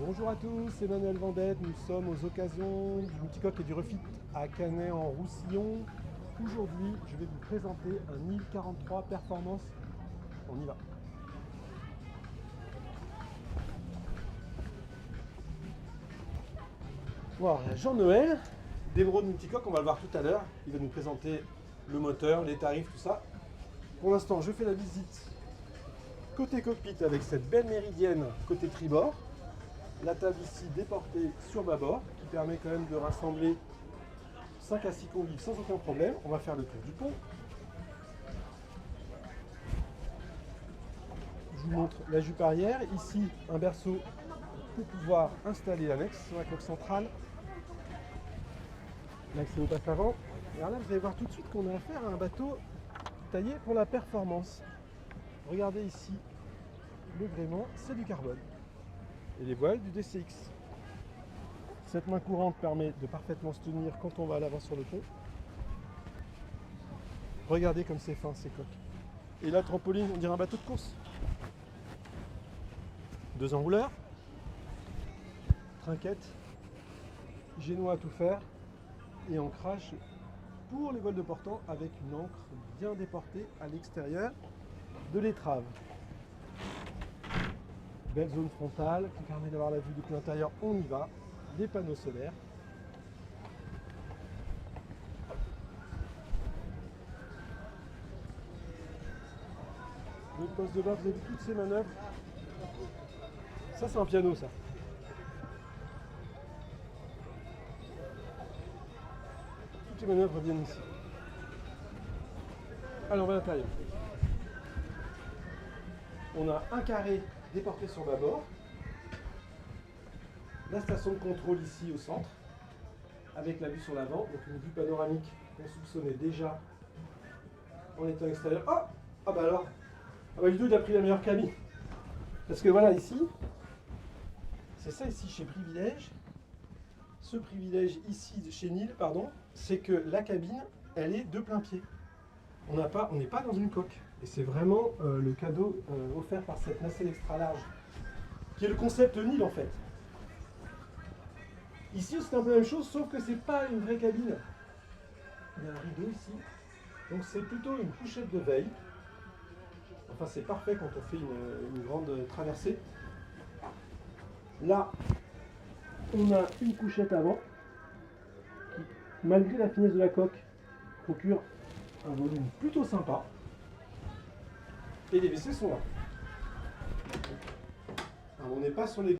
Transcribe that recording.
Bonjour à tous, c'est Emmanuel Vendette. Nous sommes aux occasions du multicoque et du refit à Canet en Roussillon. Aujourd'hui, je vais vous présenter un IL 43 Performance. On y va. Voilà, Jean-Noël, d'Emeraude Multicoque, on va le voir tout à l'heure. Il va nous présenter le moteur, les tarifs, tout ça. Pour l'instant, je fais la visite côté cockpit avec cette belle méridienne côté tribord. La table ici déportée sur bâbord qui permet quand même de rassembler 5 à 6 convives sans aucun problème. On va faire le tour du pont. Je vous montre la jupe arrière. Ici, un berceau pour pouvoir installer l'annexe sur la coque centrale. L'accès au passe avant. Et alors là, vous allez voir tout de suite qu'on a affaire à un bateau taillé pour la performance. Regardez ici, le gréement, c'est du carbone. Et les voiles du DCX. Cette main courante permet de parfaitement se tenir quand on va à l'avant sur le pont. Regardez comme c'est fin ces coques. Et la trampoline, on dirait un bateau de course. 2 enrouleurs, trinquette, génois à tout faire et ancrage pour les voiles de portant avec une ancre bien déportée à l'extérieur de l'étrave. Belle zone frontale qui permet d'avoir la vue du plein intérieur, on y va, des panneaux solaires. Le poste de bas, vous avez vu toutes ces manœuvres. Ça c'est un piano ça. Toutes les manœuvres viennent ici. Alors on va à l'intérieur. On a un carré déporté sur bâbord. La station de contrôle ici au centre, avec la vue sur l'avant, donc une vue panoramique qu'on soupçonnait déjà en étant extérieur. Oh, ah bah alors, ah bah Ludo il a pris la meilleure cabine. Parce que voilà ici, c'est ça ici chez Privilège. Ce privilège ici chez Nil, pardon, c'est que la cabine, elle est de plein pied. On n'est pas dans une coque. Et c'est vraiment le cadeau offert par cette nacelle extra large, qui est le concept Nil en fait. Ici, c'est un peu la même chose, sauf que c'est pas une vraie cabine. Il y a un rideau ici. Donc c'est plutôt une couchette de veille. Enfin, c'est parfait quand on fait une grande traversée. Là, on a une couchette avant qui, malgré la finesse de la coque, procure un volume plutôt sympa. Et les WC sont là. Alors, on n'est pas sur les